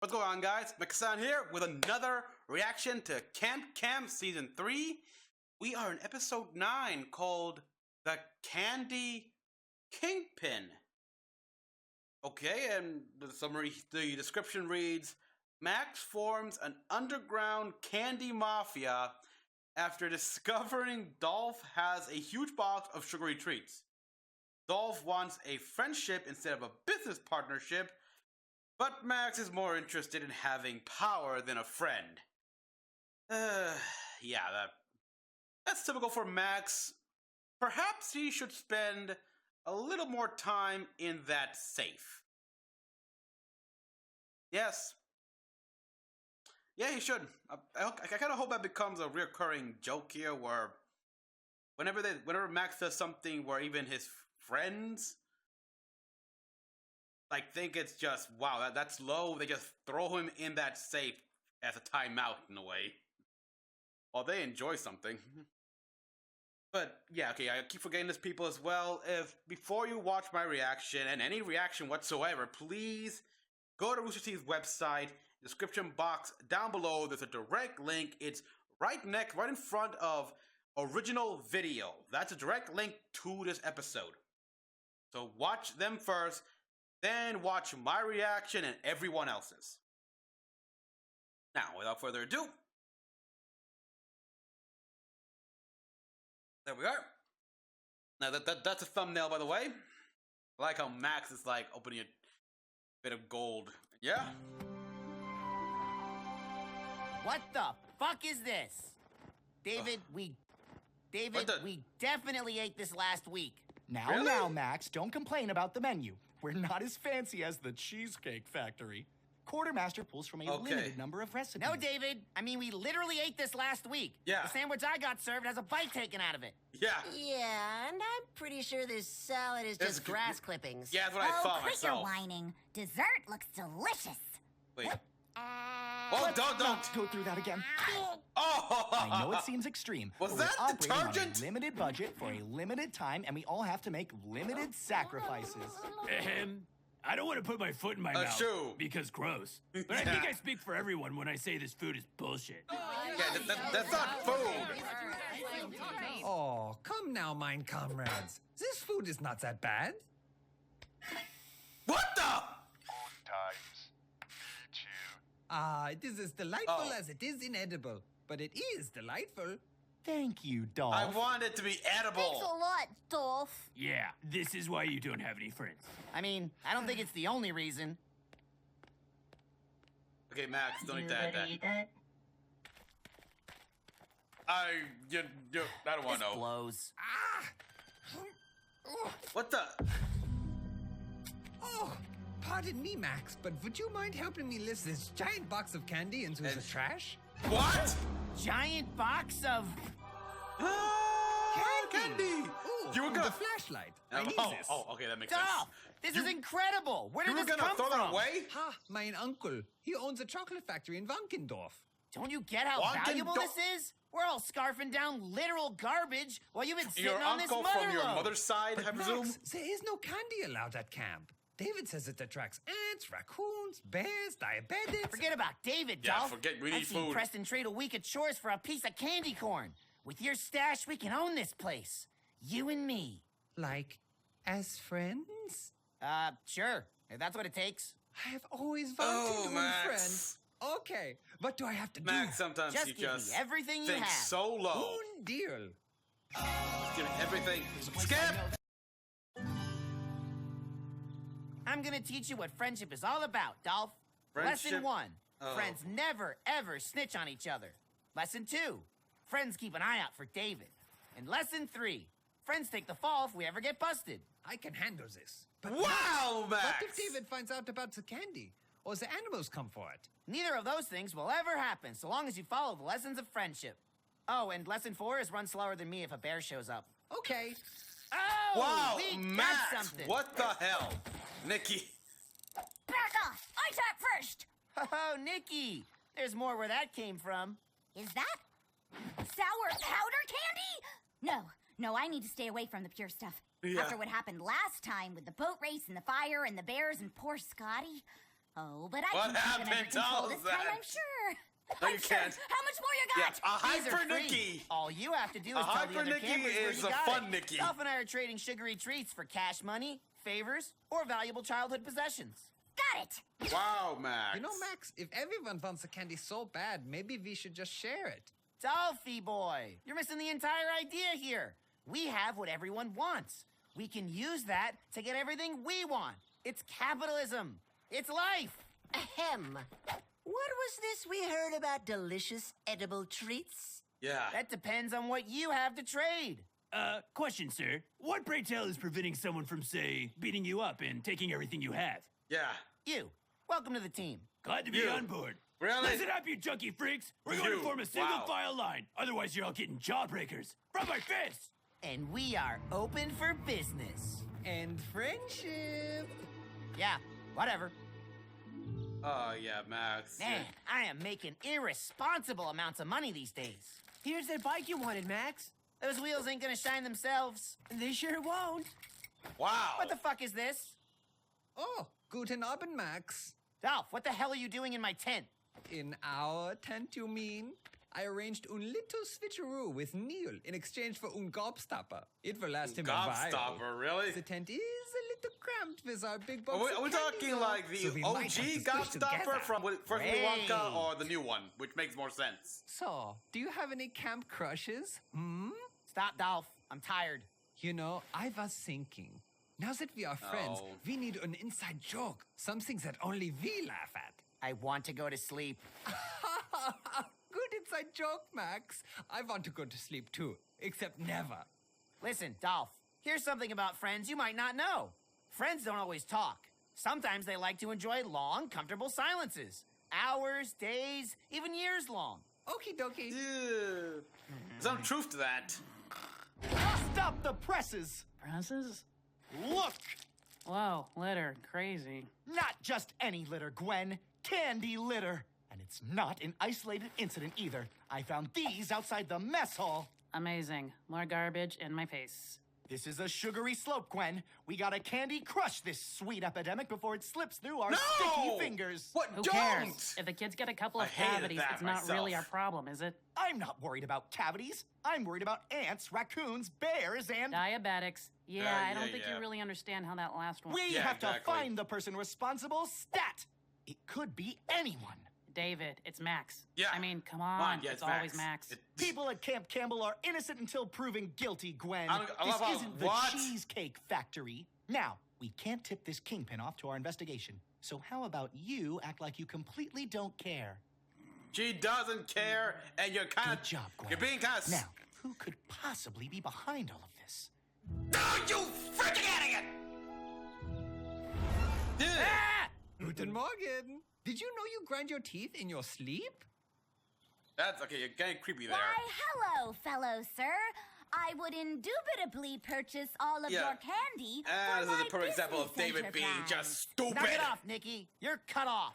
What's going on, guys? Mecha-san here with another reaction to Camp Season 3. We are in Episode 9 called The Candy Kingpin. Okay, and the description reads, Max forms an underground candy mafia after discovering Dolph has a huge box of sugary treats. Dolph wants a friendship instead of a business partnership, but Max is more interested in having power than a friend. Yeah, that's typical for Max. Perhaps he should spend a little more time in that safe. Yes. Yeah, he should. I kind of hope that becomes a recurring joke here, where whenever Max does something where even his friends think it's just, wow, that's low, they just throw him in that safe as a timeout in a way, while they enjoy something. But yeah, okay, I keep forgetting this, people, as well. Before you watch my reaction, and any reaction whatsoever, please go to Rooster Teeth's website. Description box down below, there's a direct link. It's right in front of original video. That's a direct link to this episode. So watch them first, then watch my reaction and everyone else's. Now, without further ado, there we are. Now that's a thumbnail, by the way. I like how Max is like opening a bit of gold. Yeah. What the fuck is this? David, we definitely ate this last week. Now, Max, don't complain about the menu. We're not as fancy as the Cheesecake Factory. Quartermaster pulls from a limited number of recipes. No, David. I mean, we literally ate this last week. Yeah. The sandwich I got served has a bite taken out of it. Yeah. Yeah, and I'm pretty sure this salad is just grass clippings. Yeah, that's what I thought quit myself. your whining. Dessert looks delicious. Wait. Oh, don't go through that again. Oh! I know it seems extreme. Was but that we're operating detergent? on a limited budget for a limited time, and we all have to make limited sacrifices. I don't want to put my foot in my mouth shoo. because gross. But I think I speak for everyone when I say this food is bullshit. Yeah, that's not food. Oh, come now, mine comrades. This food is not that bad. What the? It is as delightful as it is inedible. But it is delightful. Thank you, Dolph. I want it to be edible. Thanks a lot, Dolph. Yeah, this is why you don't have any friends. I mean, I don't think it's the only reason. Okay, Max, don't eat that. I don't want to know. Blows. What the? Oh, pardon me, Max, but would you mind helping me lift this giant box of candy into the trash? What? Giant box of... Candy! Ooh, You were gonna... the flashlight. I need this. Oh, okay, that makes Dolph! sense. This is incredible! Where did You were this gonna come throw from? that away? Ha, mein uncle. He owns a chocolate factory in Wankendorf. Don't you get how valuable this is? We're all scarfing down literal garbage while you've been sitting Your on this uncle mother from your load. mother's side, I But presume? Max, there is no candy allowed at camp. David says it attracts ants, raccoons, bears, diabetics. Forget about David, Yeah, Dolph. we need I've seen food. Preston trade a week of chores for a piece of candy corn. With your stash, we can own this place. You and me. Like, as friends? Sure. If that's what it takes. I have always wanted to be Max. friends. Okay, what do I have to Max, do? sometimes Just you give me just everything you think have. so low. Un deal. Give me everything. Skip! I'm gonna teach you what friendship is all about, Dolph. Friendship? Lesson 1. Oh. Friends never, ever snitch on each other. Lesson 2. Friends keep an eye out for David. And lesson 3. Friends take the fall if we ever get busted. I can handle this. But Wow, Max! what if David finds out about the candy? Or the animals come for it? Neither of those things will ever happen so long as you follow the lessons of friendship. Oh, and lesson 4 is run slower than me if a bear shows up. Okay. Oh! Wow, we Max! got something! What the hell? Nikki. Back off! I talk first! Oh, Nikki! There's more where that came from. Is that sour powder candy? No, I need to stay away from the pure stuff. Yeah. After what happened last time with the boat race and the fire and the bears and poor Scotty, Oh, but I What can keep happened? them under Tell control us this time, that. I'm sure. No, I'm you sure. can't. How much more you Yeah, got? a These are hyper free. Nikki. All you have to do is A tell the hyper other Nikki campers where is you a got fun it. Nikki. Dolph and I are trading sugary treats for cash money, favors, or valuable childhood possessions. Got it. Wow, Max. You know, Max, if everyone wants the candy so bad, maybe we should just share it. Dolphy boy, you're missing the entire idea here. We have what everyone wants. We can use that to get everything we want. It's capitalism. It's life. Ahem. What was this we heard about delicious edible treats? Yeah. That depends on what you have to trade. Question, sir. What, pray tell, is preventing someone from, say, beating you up and taking everything you have? Yeah. You, welcome to the team. Glad to be You. on board. Really? Listen up, you junkie freaks. We're going You. to form a single Wow. file line. Otherwise, you're all getting jawbreakers from my fists. And we are open for business. And friendship. Yeah, whatever. Oh, yeah, Max. Man, I am making irresponsible amounts of money these days. Here's that bike you wanted, Max. Those wheels ain't gonna shine themselves. They sure won't. Wow. What the fuck is this? Oh, guten Abend, Max. Dolph, what the hell are you doing in my tent? In our tent, you mean? I arranged un little switcheroo with Neil in exchange for un gobstopper. It will last him a while. Gobstopper, really? The tent is a little cramped with our big box Are we, of are we candy, talking though. like the So we might have to OG stick Gobstopper together. from First Willy Wonka Great. or the new one, which makes more sense? So, do you have any camp crushes? Hmm? Stop, Dolph. I'm tired. You know, I was thinking, now that we are friends, Oh. we need an inside joke. Something that only we laugh at. I want to go to sleep. Good inside joke, Max. I want to go to sleep too, except never. Listen, Dolph, here's something about friends you might not know. Friends don't always talk. Sometimes they like to enjoy long, comfortable silences. Hours, days, even years long. Okie dokie. Yeah. Some truth to that. Stop the presses! Presses? Look! Whoa, litter. Crazy. Not just any litter, Gwen. Candy litter. And it's not an isolated incident either. I found these outside the mess hall. Amazing. More garbage in my face. This is a sugary slope, Gwen. We gotta candy crush this sweet epidemic before it slips through our No! sticky fingers. What? Who Don't! cares? If the kids get a couple I of hated cavities, that it's not really our myself. problem, is it? I'm not worried about cavities. I'm worried about ants, raccoons, bears, and... Diabetics. Yeah, I don't think yeah. you really understand how that last one. We Yeah, have to exactly. find the person responsible. Stat! It could be anyone. David, it's Max. Yeah. I mean, come Come on. on, yeah, it's always Max. People at Camp Campbell are innocent until proven guilty, Gwen. I This love how- isn't the what? Cheesecake Factory. Now, we can't tip this kingpin off to our investigation. So how about you act like you completely don't care? She doesn't care, and you're kind Good job, Gwen. You're being kind of. Now, who could possibly be behind all of this? No, you freaking idiot! Yeah. Ah! Guten Morgen. Did you know you grind your teeth in your sleep? That's okay. You're getting creepy there. Why, hello, fellow sir. I would indubitably purchase all of Yeah. your candy This for is my a perfect example of business David being enterprise. just stupid. Knock it off, Nikki. You're cut off.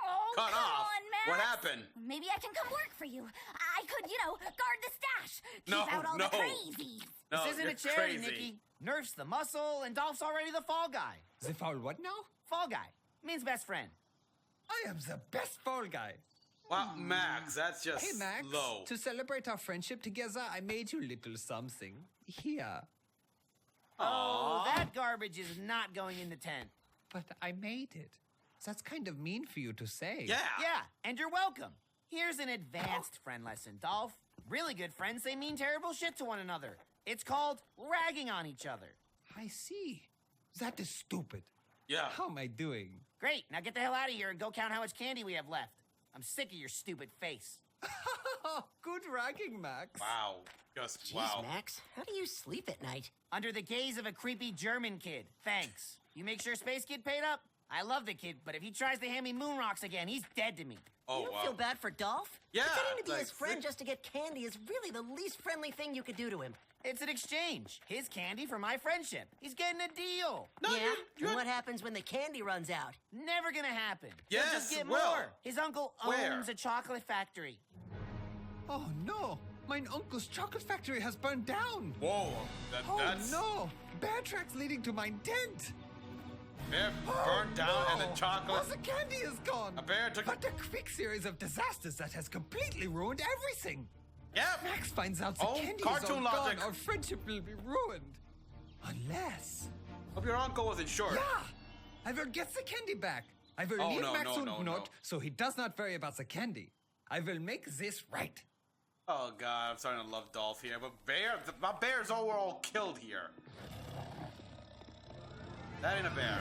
Oh, Cut come off? on, Max. What happened? Maybe I can come work for you. I could, guard the stash. Keep No, out all no. the crazies. No, This isn't you're a charity, crazy. Nikki. Nerf's the muscle, and Dolph's already the fall guy. The foul what now? Fall guy means best friend. I am the best fall guy. Wow, Max, that's just Hey, Max. low. To celebrate our friendship together, I made you little something. Here. Oh, that garbage is not going in the tent. But I made it. That's kind of mean for you to say. Yeah. Yeah, and you're welcome. Here's an advanced friend lesson, Dolph. Really good friends say mean terrible shit to one another. It's called ragging on each other. I see. That is stupid. Yeah. How am I doing? Great, now get the hell out of here and go count how much candy we have left. I'm sick of your stupid face. Good ragging, Max. Wow. Just Jeez, wow. Max, how do you sleep at night? Under the gaze of a creepy German kid. Thanks. You make sure Space Kid paid up? I love the kid, but if he tries to hand me moon rocks again, he's dead to me. Oh You don't wow. feel bad for Dolph? Yeah, Pretending to be like, his friend just to get candy is really the least friendly thing you could do to him. It's an exchange. His candy for my friendship. He's getting a deal. No, yeah? you And what happens when the candy runs out? Never gonna happen. He'll Yes, just get will. more. His uncle Where? owns a chocolate factory. Oh no! My uncle's chocolate factory has burned down! Whoa. Oh That's no! Bear tracks leading to my tent! bear burned down and the chocolate. All the candy is gone. A bear took. But a quick series of disasters that has completely ruined everything. Yep. Max finds out the Oh, candy is all cartoon gone. logic. Our friendship will be ruined. Unless... Hope your uncle wasn't sure. Yeah! I will get the candy back. I will Oh, leave no, Max no, und no, Knut no. so he does not worry about the candy. I will make this right. Oh god, I'm starting to love Dolph here, but my bears all were all killed here. That ain't a bear.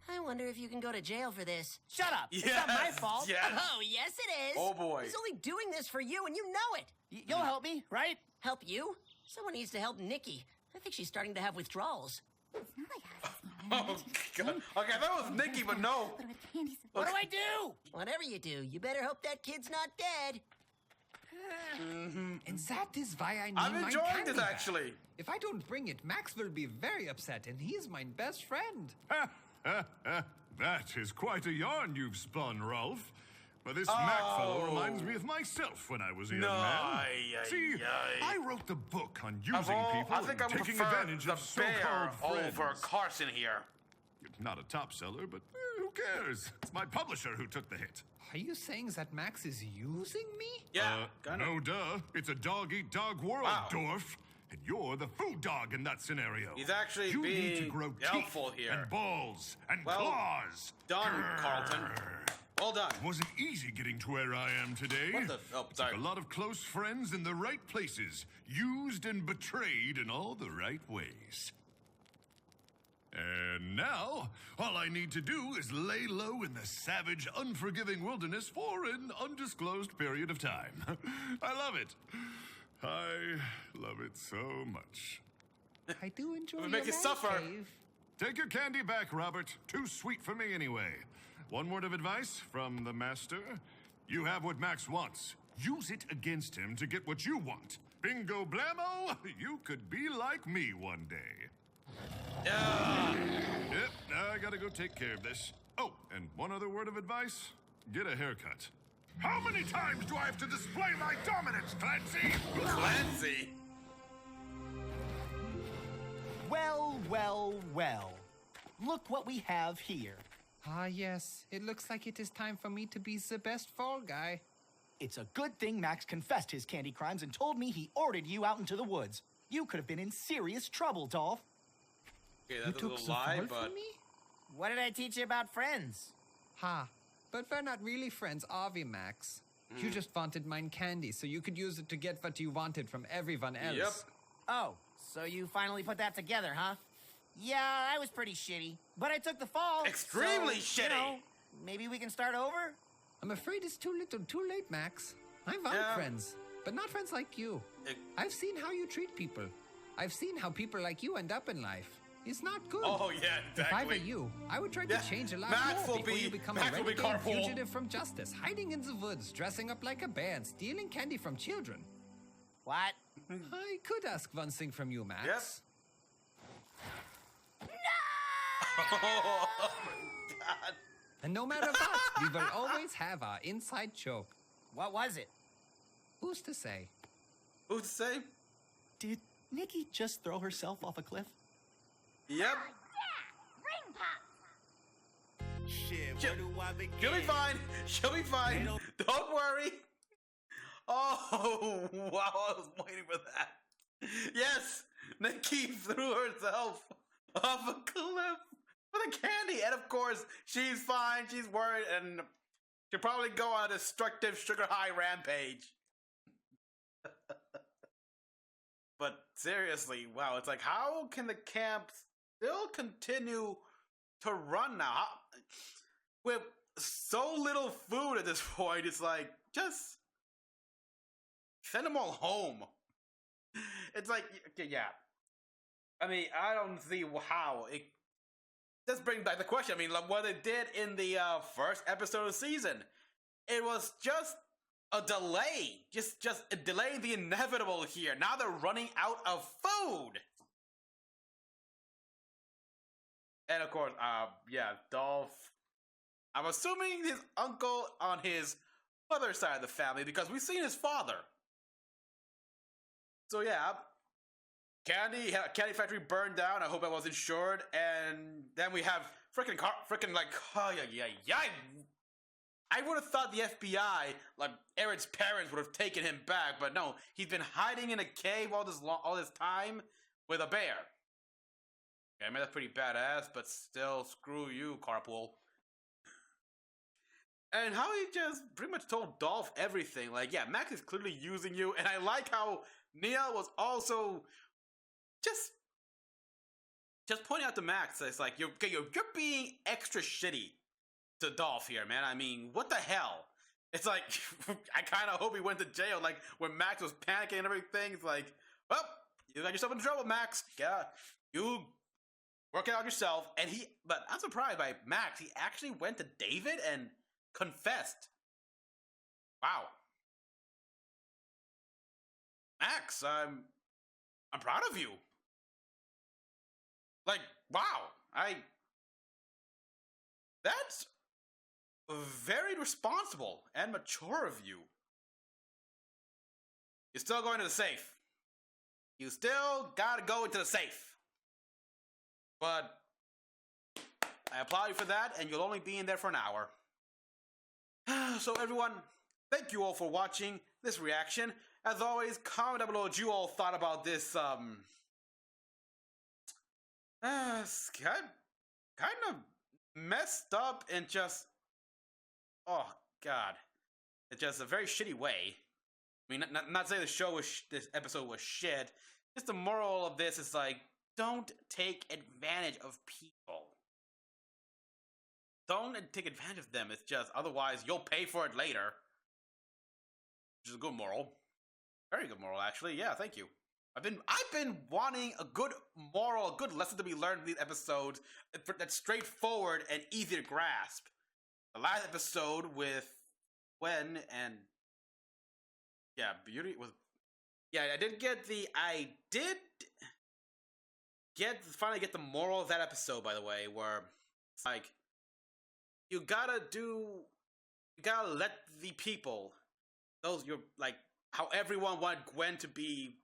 I wonder if you can go to jail for this. Shut up. It's not my fault. Yes. Oh, yes it is. Oh boy. He's only doing this for you, and you know it. You'll help me, right? Help you? Someone needs to help Nikki. I think she's starting to have withdrawals. It's not like I Oh god. Okay, that was Nikki, but no. What about candy? What do I do? Whatever you do, you better hope that kid's not dead. And that is why I need I'm my enjoying candy this back. actually. If I don't bring it, Max will be very upset, and he's my best friend. That is quite a yarn you've spun, Rolf. But this Mac fellow reminds me of myself when I was a young man. See, I wrote the book on using people I think I and would taking prefer advantage the of so-called bear friends. over Carson here. Not a top seller, but who cares? It's my publisher who took the hit. Are you saying that Max is using me? Yeah, kinda. No duh. It's a dog-eat-dog world, Wow. Dorf. And you're the food dog in that scenario. He's actually you need to being grow helpful teeth here. and balls and Well claws. done, Carlton. Well done. It wasn't easy getting to where I am today. What the? Oh, sorry. Took a lot of close friends in the right places, used and betrayed in all the right ways. And now, all I need to do is lay low in the savage, unforgiving wilderness for an undisclosed period of time. I love it. I love it so much. I do enjoy We your make you man suffer. cave. Take your candy back, Robert. Too sweet for me anyway. One word of advice from the master. You have what Max wants. Use it against him to get what you want. Bingo blammo, you could be like me one day. Yep, now I gotta go take care of this. Oh, and one other word of advice. Get a haircut. How many times do I have to display my dominance, Clancy? Clancy. Well, well, well. Look what we have here. Ah, yes. It looks like it is time for me to be the best fall guy. It's a good thing Max confessed his candy crimes and told me he ordered you out into the woods. You could have been in serious trouble, Dolph. Okay, You that's a took little the lie, fall but for me? What did I teach you about friends? Ha. But we're not really friends, are we, Max? You just wanted mine candy, so you could use it to get what you wanted from everyone else. Yep. Oh, so you finally put that together, huh? Yeah, I was pretty shitty, but I took the fall. Extremely so, shitty. You know, maybe we can start over? I'm afraid it's too little too late, Max. I want Yeah. friends, but not friends like you. I've seen how you treat people. I've seen how people like you end up in life. It's not good. Oh yeah, If I were exactly. you, I would try to Yeah, change a lot Max more will before be- you become Max a will be renegade careful. fugitive from justice, hiding in the woods, dressing up like a bear, and stealing candy from children. What? I could ask one thing from you, Max. Yes. Oh God. And no matter what, we will always have our inside joke. What was it? Who's to say? Who's to say? Did Nikki just throw herself off a cliff? Yep. Ring pop. Shit, She'll be fine. She'll be fine. Don't worry. Oh, wow. I was waiting for that. Yes. Nikki threw herself off a cliff with a candy. And of course, she's fine. She's worried. And she'll probably go on a destructive sugar high rampage. But seriously, wow. It's like, how can the camp still continue to run now? With so little food at this point, it's like, just send them all home. It's like, yeah. I mean, I don't see how. It just brings back the question. I mean, like what it did in the first episode of the season. It was just a delay. Just delaying the inevitable here. Now they're running out of food. And of course, yeah, Dolph. I'm assuming his uncle on his mother's side of the family because we've seen his father. So yeah, Candy factory burned down. I hope I was insured. And then we have freaking like, oh yeah. I would have thought the FBI, like Aaron's parents, would have taken him back, but no, he's been hiding in a cave all this time with a bear. Yeah, I mean that's pretty badass, but still, screw you, Carpool. And how he just pretty much told Dolph everything. Like, yeah, Max is clearly using you, and I like how Nia was also just pointing out to Max. It's like you're being extra shitty to Dolph here, man. I mean, what the hell? It's like I kind of hope he went to jail. Like when Max was panicking and everything. It's like, well, you got yourself in trouble, Max. Yeah, you work it out yourself. But I'm surprised by Max. He actually went to David and confessed. Wow, Max, I'm proud of you. Like, wow, that's very responsible and mature of you. You're still going to the safe. You still gotta go into the safe. But I applaud you for that, and you'll only be in there for an hour. So everyone, thank you all for watching this reaction. As always, comment down below what you all thought about this, kind of messed up and just, oh god, it's just a very shitty way. I mean, not saying this episode was shit. Just the moral of this is like, don't take advantage of people. Don't take advantage of them. It's just, otherwise you'll pay for it later. Which is a good moral. Very good moral, actually. Yeah, thank you. I've been wanting a good moral, a good lesson to be learned in these episodes that's straightforward and easy to grasp. The last episode with Gwen and Beauty was, I did finally get the moral of that episode, by the way, where it's like you gotta let the people, those you're like, how everyone wanted Gwen to be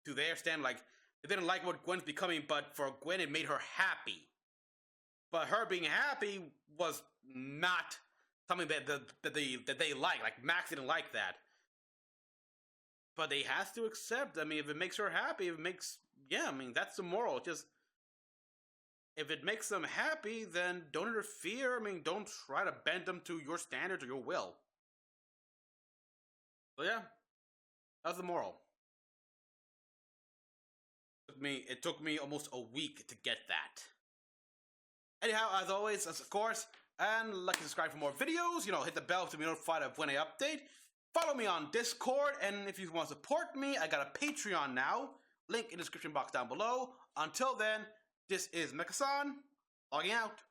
to their stand, like they didn't like what Gwen's becoming, but for Gwen it made her happy. But her being happy was not something that they like. Like Max didn't like that. But they have to accept. I mean, if it makes her happy, that's the moral. Just if it makes them happy, then don't interfere. I mean, don't try to bend them to your standards or your will. So yeah, that's the moral. It took me almost a week to get that. Anyhow, as always, of course, and like and subscribe for more videos. Hit the bell to be notified of when I update. Follow me on Discord, and if you want to support me, I got a Patreon now. Link in the description box down below. Until then, this is Mecha-san, logging out.